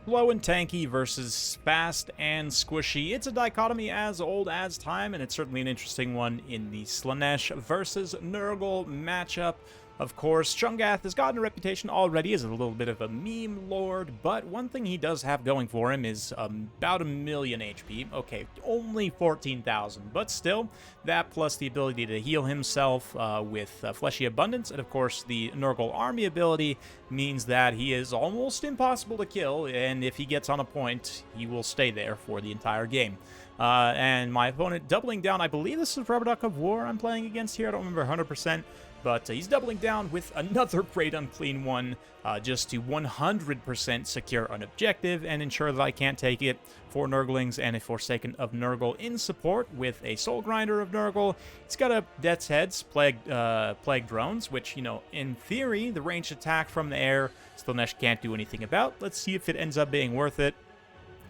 Slow and tanky versus fast and squishy. It's a dichotomy as old as time, and it's certainly an interesting one in the Slaanesh versus Nurgle matchup. Of course, Kugath has gotten a reputation already as a little bit of a meme lord, but one thing he does have going for him is about 1,000,000 HP. Okay, only 14,000, but still, that plus the ability to heal himself with Fleshy Abundance, and of course the Nurgle army ability means that he is almost impossible to kill, and if he gets on a point, he will stay there for the entire game. And my opponent doubling down, I believe this is Rubber Duck of War I'm playing against here, I don't remember 100%, but he's doubling down with another Great Unclean One just to 100% secure an objective and ensure that I can't take it for Nurglings and a Forsaken of Nurgle in support with a Soul Grinder of Nurgle. He's got a Death's Heads, Plague Drones, which, you know, in theory, the ranged attack from the air, Slaanesh can't do anything about. Let's see if it ends up being worth it.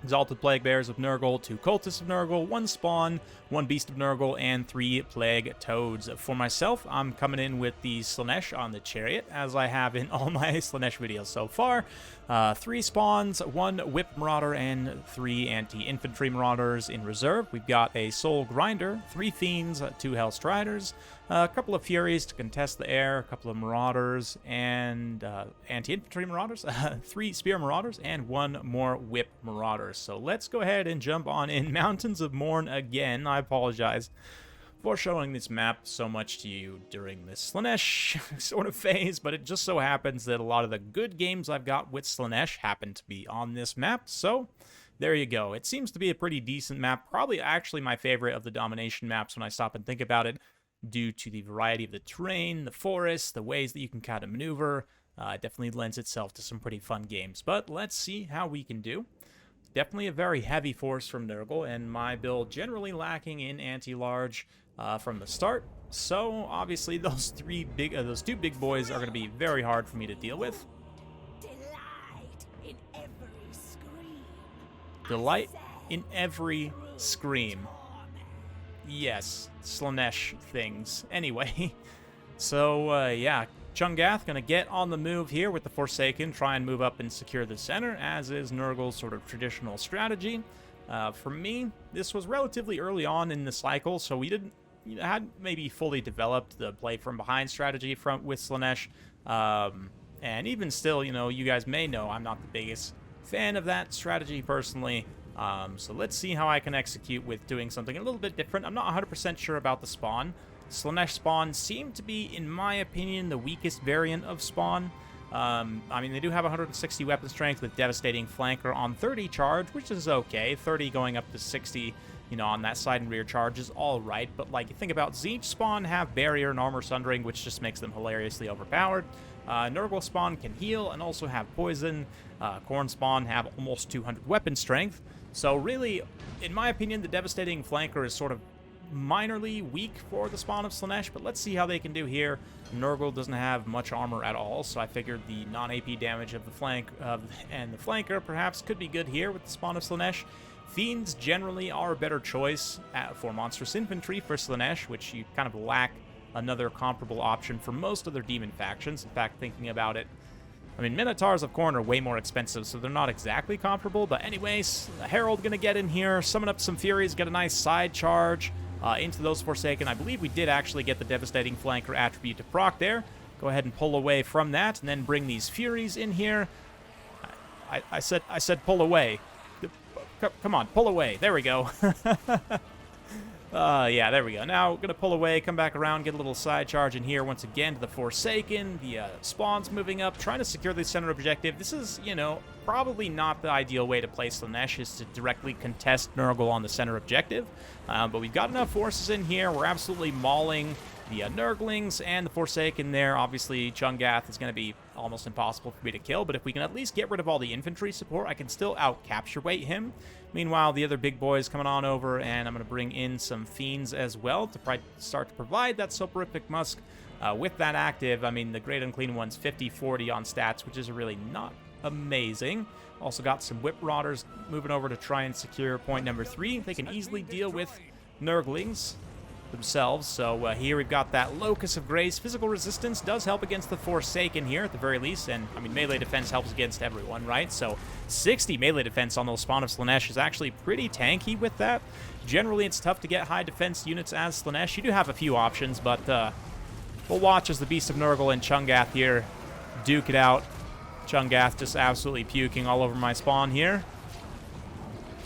Exalted Plague Bears of Nurgle, 2 Cultists of Nurgle, 1 Spawn, 1 Beast of Nurgle, and 3 Plague Toads. For myself, I'm coming in with the Slaanesh on the Chariot, as I have in all my Slaanesh videos so far. 3 Spawns, 1 Whip Marauder, and 3 Anti-Infantry Marauders in reserve. We've got a Soul Grinder, 3 Fiends, 2 Hell Striders, a couple of Furies to contest the air, a couple of Marauders, and Anti-Infantry Marauders, 3 Spear Marauders, and 1 more Whip Marauders. So let's go ahead and jump on in Mountains of Morn again. I apologize for showing this map so much to you during this Slaanesh sort of phase, but it just so happens that a lot of the good games I've got with Slaanesh happen to be on this map, so there you go. It seems to be a pretty decent map, probably actually my favorite of the Domination maps when I stop and think about it, due to the variety of the terrain, the forests, the ways that you can kind of maneuver. It definitely lends itself to some pretty fun games, but let's see how we can do. Definitely a very heavy force from Nurgle, and my build generally lacking in anti-large from the start. So obviously those two big boys are going to be very hard for me to deal with. Delight in every scream. Yes, Slaanesh things. Anyway, so yeah. Kugath going to get on the move here with the Forsaken, try and move up and secure the center, as is Nurgle's sort of traditional strategy. For me, this was relatively early on in the cycle, so we hadn't maybe fully developed the play from behind strategy with Slaanesh. And even still, you know, you guys may know I'm not the biggest fan of that strategy personally. So let's see how I can execute with doing something a little bit different. I'm not 100% sure about the spawn. Slaanesh spawn seemed to be, in my opinion, the weakest variant of spawn. I mean, they do have 160 weapon strength with devastating flanker on 30 charge, which is okay. 30 going up to 60, you know, on that side and rear charge is all right. But like, you think about Tzeentch spawn have barrier and armor sundering, which just makes them hilariously overpowered. Nurgle spawn can heal and also have poison. Khorne spawn have almost 200 weapon strength. So really, in my opinion, the devastating flanker is sort of minorly weak for the spawn of Slaanesh, but let's see how they can do here. Nurgle doesn't have much armor at all, so I figured the non-AP damage of the flank and the flanker perhaps could be good here with the spawn of Slaanesh. Fiends generally are a better choice for Monstrous Infantry for Slaanesh, which you kind of lack another comparable option for most other demon factions. In fact, thinking about it, I mean, Minotaurs of Khorne are way more expensive, so they're not exactly comparable, but anyways, the Herald gonna get in here, summon up some Furies, get a nice side charge into those Forsaken. I believe we did actually get the Devastating Flanker attribute to proc there. Go ahead and pull away from that, and then bring these Furies in here. I said pull away. Come on, pull away. There we go. Yeah, there we go. Now, we're going to pull away, come back around, get a little side charge in here once again to the Forsaken. The spawns moving up, trying to secure the center objective. This is, you know, probably not the ideal way to play Slaanesh, is to directly contest Nurgle on the center objective. But we've got enough forces in here. We're absolutely mauling the Nurglings and the Forsaken there. Obviously, Kugath is going to be almost impossible for me to kill, but if we can at least get rid of all the infantry support, I can still out-capture weight him. Meanwhile, the other big boys coming on over, and I'm going to bring in some Fiends as well to start to provide that soporific musk. With that active, I mean, the Great Unclean One's 50-40 on stats, which is really not amazing. Also got some Whip Marauders moving over to try and secure point number 3. They can easily deal with Nurglings. themselves. So here we've got that Locus of Grace. Physical resistance does help against the Forsaken here at the very least, and I mean melee defense helps against everyone, right? So 60 melee defense on those Spawn of Slaanesh is actually pretty tanky with that. Generally, it's tough to get high defense units as Slaanesh. You do have a few options, but we'll watch as the Beast of Nurgle and Kugath here duke it out. Kugath just absolutely puking all over my spawn here.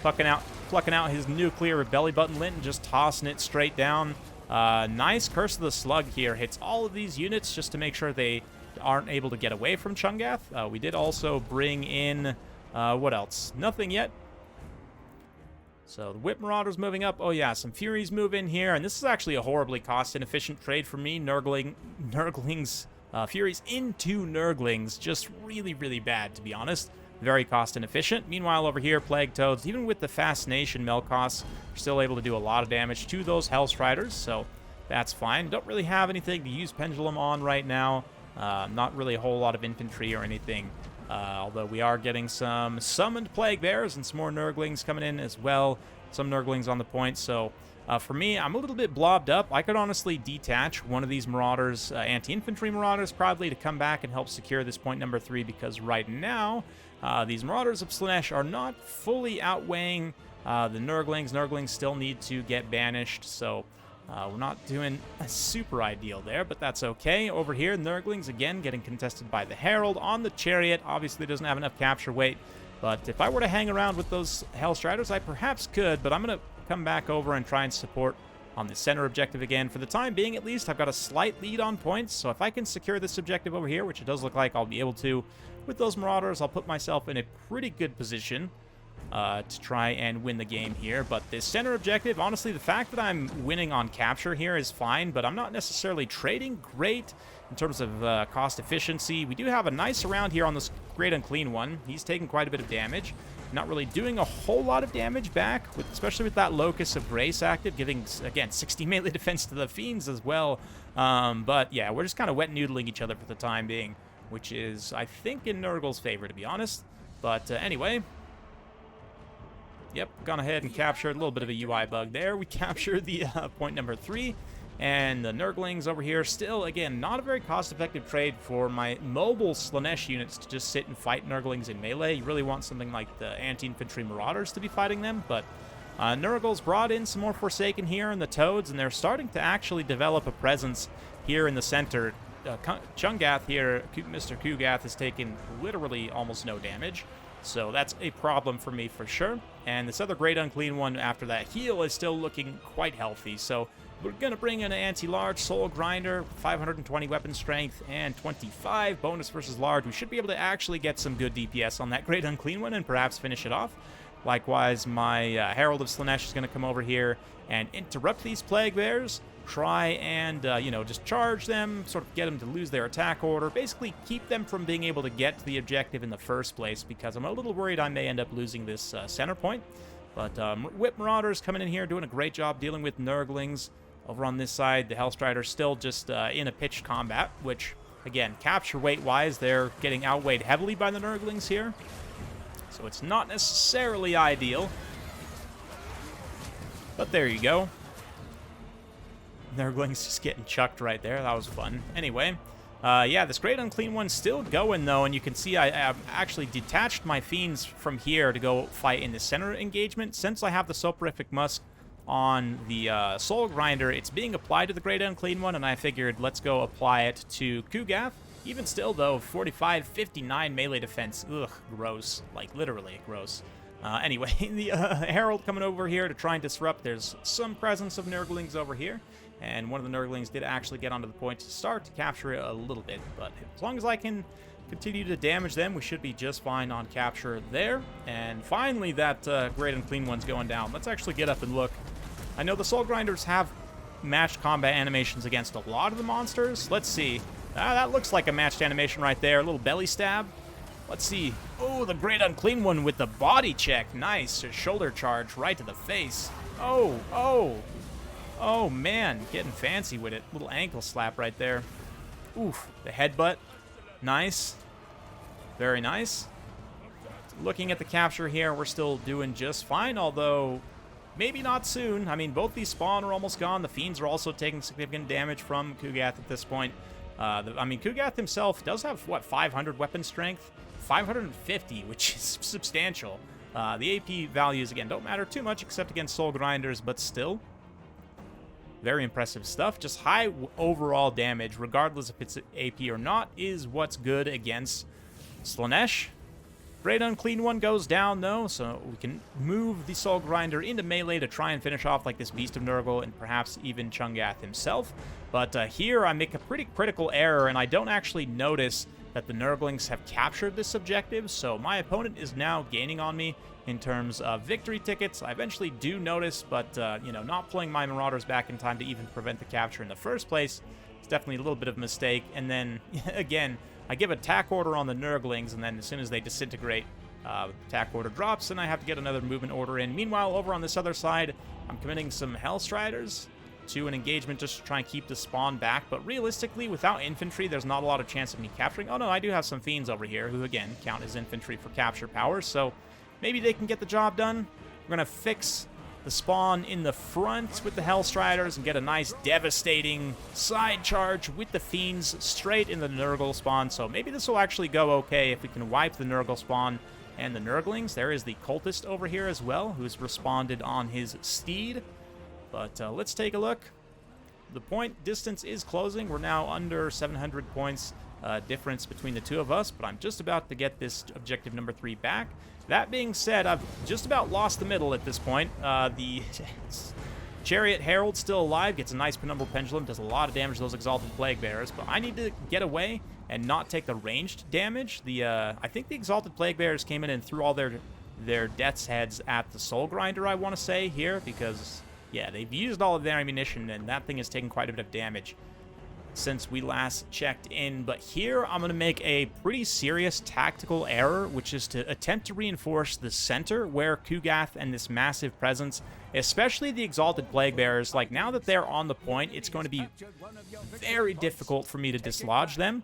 Plucking out his nuclear belly button lint and just tossing it straight down. Nice Curse of the Slug here. Hits all of these units just to make sure they aren't able to get away from Kugath. We did also bring in, what else? Nothing yet. So the Whip Marauder's moving up. Oh yeah, some Furies move in here. And this is actually a horribly cost-inefficient trade for me. Nurglings, Furies into Nurglings. Just really, really bad, to be honest. Very cost inefficient. Meanwhile, over here, Plague Toads, even with the Fascination mill costs, are still able to do a lot of damage to those Hellstriders, so that's fine. Don't really have anything to use Pendulum on right now. Not really a whole lot of infantry or anything. Although we are getting some Summoned Plague Bears and some more Nurglings coming in as well. Some Nurglings on the point, so for me, I'm a little bit blobbed up. I could honestly detach one of these Marauders, anti-infantry Marauders, probably to come back and help secure this point number 3, because right now, these Marauders of Slaanesh are not fully outweighing the Nurglings. Nurglings still need to get banished, so we're not doing super ideal there, but that's okay. Over here, Nurglings, again, getting contested by the Herald on the Chariot. Obviously, doesn't have enough capture weight, but if I were to hang around with those Hellstriders, I perhaps could, but I'm going to come back over and try and support on the center objective again. For the time being, at least, I've got a slight lead on points, so if I can secure this objective over here, which it does look like I'll be able to, with those Marauders, I'll put myself in a pretty good position to try and win the game here. But this center objective, honestly, the fact that I'm winning on capture here is fine, but I'm not necessarily trading great in terms of cost efficiency. We do have a nice round here on this Great Unclean one. He's taking quite a bit of damage. Not really doing a whole lot of damage back, especially with that Locus of Grace active, giving, again, 60 melee defense to the Fiends as well. But yeah, we're just kind of wet noodling each other for the time being, which is, I think, in Nurgle's favor, to be honest. But anyway, yep, gone ahead and captured a little bit of a UI bug there. We captured the point number 3. And the Nurglings over here, still, again, not a very cost-effective trade for my mobile Slaanesh units to just sit and fight Nurglings in melee. You really want something like the Anti-Infantry Marauders to be fighting them, but Nurgle's brought in some more Forsaken here and the Toads, and they're starting to actually develop a presence here in the center. Kugath here, Mr. Kugath, has taken literally almost no damage, so that's a problem for me for sure. And this other Great Unclean one after that heal is still looking quite healthy, so we're going to bring in an anti-large Soul Grinder, 520 weapon strength, and 25 bonus versus large. We should be able to actually get some good DPS on that Great Unclean one and perhaps finish it off. Likewise, my Herald of Slaanesh is going to come over here and interrupt these Plague Bears, try and, you know, just charge them, sort of get them to lose their attack order, basically keep them from being able to get to the objective in the first place, because I'm a little worried I may end up losing this center point. But Whip Marauders coming in here, doing a great job dealing with Nurglings. Over on this side, the Hellstriders still just in a pitched combat, which, again, capture weight-wise, they're getting outweighed heavily by the Nurglings here. So it's not necessarily ideal. But there you go. Nurglings just getting chucked right there. That was fun. Anyway, yeah, this Great Unclean one's still going, though, and you can see I actually detached my Fiends from here to go fight in the center engagement. Since I have the Soporific Musk on the Soul Grinder, it's being applied to the Great Unclean one, and I figured let's go apply it to Kugath. Even still, though, 45, 59 melee defense. Ugh, gross. Like, literally gross. Anyway, the Herald coming over here to try and disrupt. There's some presence of Nurglings over here, and one of the Nurglings did actually get onto the point to start to capture it a little bit, but as long as I can continue to damage them, we should be just fine on capture there. And finally, that Great Unclean one's going down. Let's actually get up and look. I know the Soul Grinders have matched combat animations against a lot of the monsters. Let's see. That looks like a matched animation right there. A little belly stab. Let's see. Oh, the Great Unclean one with the body check. Nice. A shoulder charge right to the face. Oh, man. Getting fancy with it. Little ankle slap right there. Oof. The headbutt. Nice. Very nice. Looking at the capture here, we're still doing just fine, although maybe not soon. I mean, both these spawn are almost gone. The Fiends are also taking significant damage from Kugath at this point. I mean, Kugath himself does have, what, 500 weapon strength? 550, which is substantial. The AP values, again, don't matter too much except against Soul Grinders, but still, very impressive stuff. Just high overall damage, regardless if it's AP or not, is what's good against Slaanesh. Great Unclean One goes down, though, so we can move the Soul Grinder into melee to try and finish off like this Beast of Nurgle and perhaps even Kugath himself. But here I make a pretty critical error, and I don't actually notice that the Nurglings have captured this objective, so my opponent is now gaining on me in terms of victory tickets. I eventually do notice, but, you know, not pulling my Marauders back in time to even prevent the capture in the first place is definitely a little bit of a mistake. And then, again, I give attack order on the Nurglings, and then as soon as they disintegrate, attack order drops, and I have to get another movement order in. Meanwhile, over on this other side, I'm committing some Hellstriders to an engagement just to try and keep the spawn back, but realistically, without infantry, there's not a lot of chance of me capturing. Oh no, I do have some Fiends over here who, again, count as infantry for capture powers, so maybe they can get the job done. We're going to fix the spawn in the front with the Hellstriders and get a nice devastating side charge with the Fiends straight in the Nurgle spawn. So maybe this will actually go okay if we can wipe the Nurgle spawn and the Nurglings. There is the Cultist over here as well, who's responded on his steed. But let's take a look. The point distance is closing. We're now under 700 points difference between the two of us, but I'm just about to get this objective number 3 back. That being said, I've just about lost the middle at this point. The Chariot Herald still alive, gets a nice Penumbral Pendulum, does a lot of damage to those Exalted Plague Bearers, but I need to get away and not take the ranged damage. I think the Exalted Plague Bearers came in and threw all their death's heads at the Soul Grinder, I want to say, here, because, yeah, they've used all of their ammunition, and that thing has taken quite a bit of damage since we last checked in. But here I'm going to make a pretty serious tactical error, which is to attempt to reinforce the center where Kugath and this massive presence, especially the Exalted Plague Bearers, like now that they're on the point, it's going to be very difficult for me to dislodge them.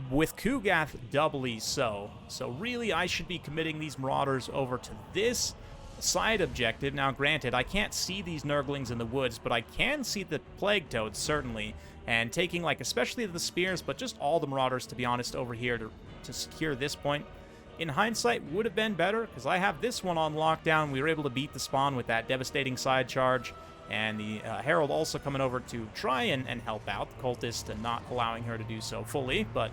With Kugath doubly so. So really I should be committing these Marauders over to this side objective. Now granted, I can't see these Nurglings in the woods, but I can see the Plague Toads certainly, and taking like especially the Spears, but just all the Marauders to be honest over here to secure this point in hindsight would have been better, because I have this one on lockdown. We were able to beat the spawn with that devastating side charge, and the Herald also coming over to try and help out the Cultist and not allowing her to do so fully. But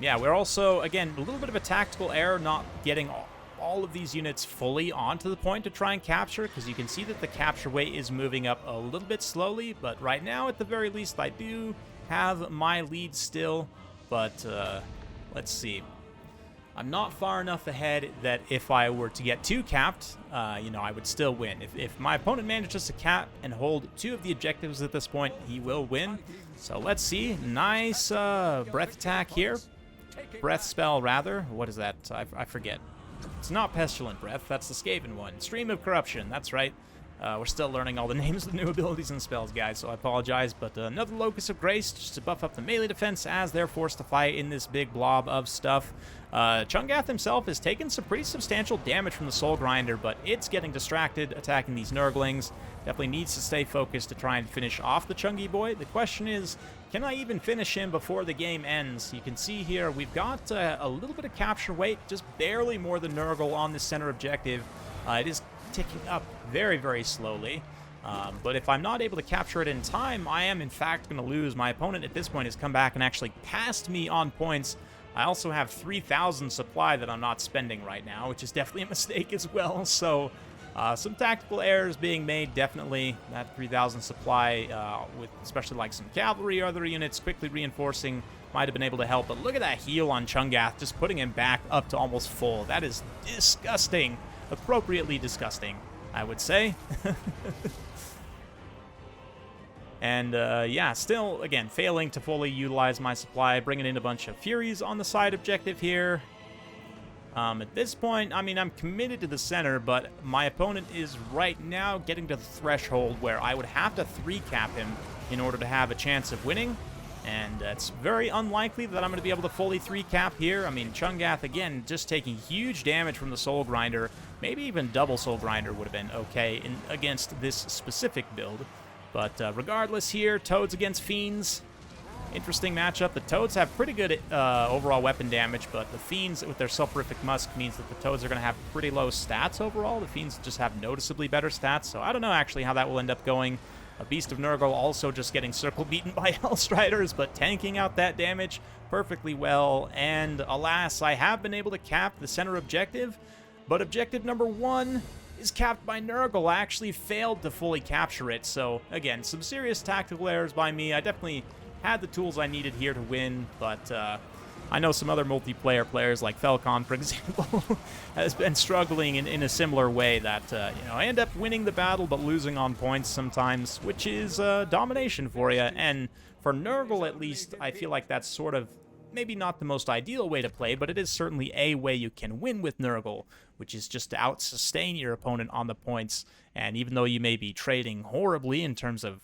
yeah, we're also, again, a little bit of a tactical error not getting all of these units fully onto the point to try and capture, because you can see that the capture weight is moving up a little bit slowly, but right now, at the very least, I do have my lead still. But let's see. I'm not far enough ahead that if I were to get 2 capped, you know, I would still win. If my opponent manages to cap and hold 2 of the objectives at this point, he will win. So let's see. Nice breath attack here. Breath spell, rather. What is that? I forget. It's not Pestilent Breath. That's the Skaven one. Stream of Corruption. That's right. We're still learning all the names of the new abilities and spells, guys, so I apologize. But another Locus of Grace just to buff up the melee defense as they're forced to fight in this big blob of stuff. Kugath himself has taken some pretty substantial damage from the Soul Grinder, but it's getting distracted attacking these Nurglings. Definitely needs to stay focused to try and finish off the Chungy boy. The question is, can I even finish him before the game ends? You can see here we've got a little bit of capture weight, just barely more than Nurgle on this center objective. It is ticking up very, very slowly. But if I'm not able to capture it in time, I am in fact going to lose. My opponent at this point has come back and actually passed me on points. I also have 3,000 supply that I'm not spending right now, which is definitely a mistake as well. So some tactical errors being made, definitely. That 3,000 supply, with especially like some cavalry or other units quickly reinforcing, might have been able to help. But look at that heal on Kugath, just putting him back up to almost full. That is disgusting. Appropriately disgusting, I would say. And yeah, still, again, failing to fully utilize my supply, bringing in a bunch of Furies on the side objective here. At this point, I mean, I'm committed to the center, but my opponent is right now getting to the threshold where I would have to 3-cap him in order to have a chance of winning. And it's very unlikely that I'm going to be able to fully 3-cap here. I mean, Kugath, again, just taking huge damage from the Soul Grinder. Maybe even double Soul Grinder would have been okay against this specific build. But regardless here, Toads against Fiends. Interesting matchup. The Toads have pretty good overall weapon damage, but the Fiends with their Sulfurific Musk means that the Toads are going to have pretty low stats overall. The Fiends just have noticeably better stats, so I don't know actually how that will end up going. A Beast of Nurgle also just getting circle beaten by Hellstriders, but tanking out that damage perfectly well. And alas, I have been able to cap the center objective, but objective number 1 is capped by Nurgle. I actually failed to fully capture it, so again, some serious tactical errors by me. I definitely had the tools I needed here to win, but I know some other multiplayer players like Falcon, for example, has been struggling in a similar way that, you know, I end up winning the battle but losing on points sometimes, which is domination for you. And for Nurgle, at least, I feel like that's sort of maybe not the most ideal way to play, but it is certainly a way you can win with Nurgle, which is just to out-sustain your opponent on the points. And even though you may be trading horribly in terms of,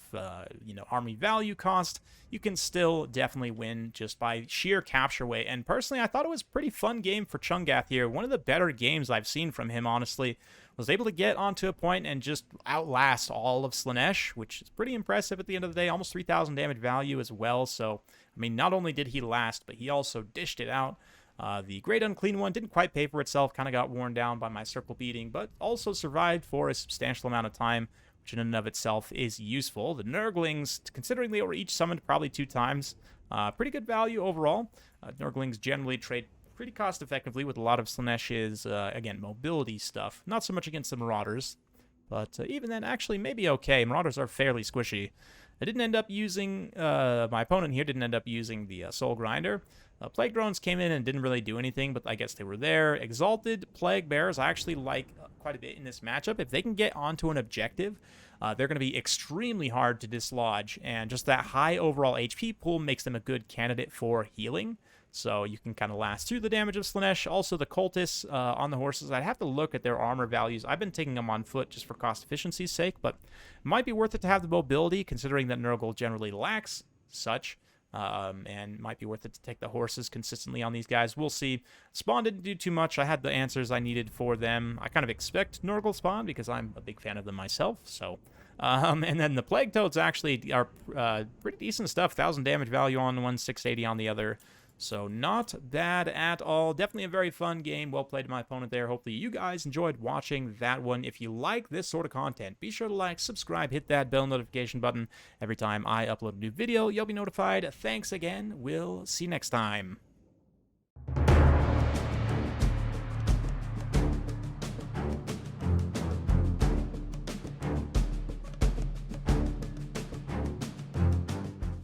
you know, army value cost, you can still definitely win just by sheer capture weight. And personally, I thought it was a pretty fun game for Kugath here. One of the better games I've seen from him, honestly. Was able to get onto a point and just outlast all of Slaanesh, which is pretty impressive at the end of the day. Almost 3,000 damage value as well. So, I mean, not only did he last, but he also dished it out. The Great Unclean One didn't quite pay for itself, kind of got worn down by my circle beating, but also survived for a substantial amount of time, which in and of itself is useful. The Nurglings, considering they were each summoned probably 2 times, pretty good value overall. Nurglings generally trade pretty cost effectively with a lot of Slaanesh's, again, mobility stuff. Not so much against the Marauders, but even then, actually, maybe okay. Marauders are fairly squishy. I didn't end up using, my opponent here didn't end up using the Soul Grinder. Plague Drones came in and didn't really do anything, but I guess they were there. Exalted Plague Bears I actually like quite a bit in this matchup. If they can get onto an objective, they're going to be extremely hard to dislodge, and just that high overall HP pool makes them a good candidate for healing. So you can kind of last through the damage of Slaanesh. Also, the Cultists on the horses, I'd have to look at their armor values. I've been taking them on foot just for cost efficiency's sake, but it might be worth it to have the mobility, considering that Nurgle generally lacks such. And might be worth it to take the horses consistently on these guys. We'll see. Spawn didn't do too much. I had the answers I needed for them. I kind of expect Nurgle spawn because I'm a big fan of them myself. So, and then the Plague Toads actually are pretty decent stuff. 1,000 damage value on one, 680 on the other. So not bad at all. Definitely a very fun game. Well played to my opponent there. Hopefully you guys enjoyed watching that one. If you like this sort of content, be sure to like, subscribe, hit that bell notification button. Every time I upload a new video, you'll be notified. Thanks again. We'll see you next time.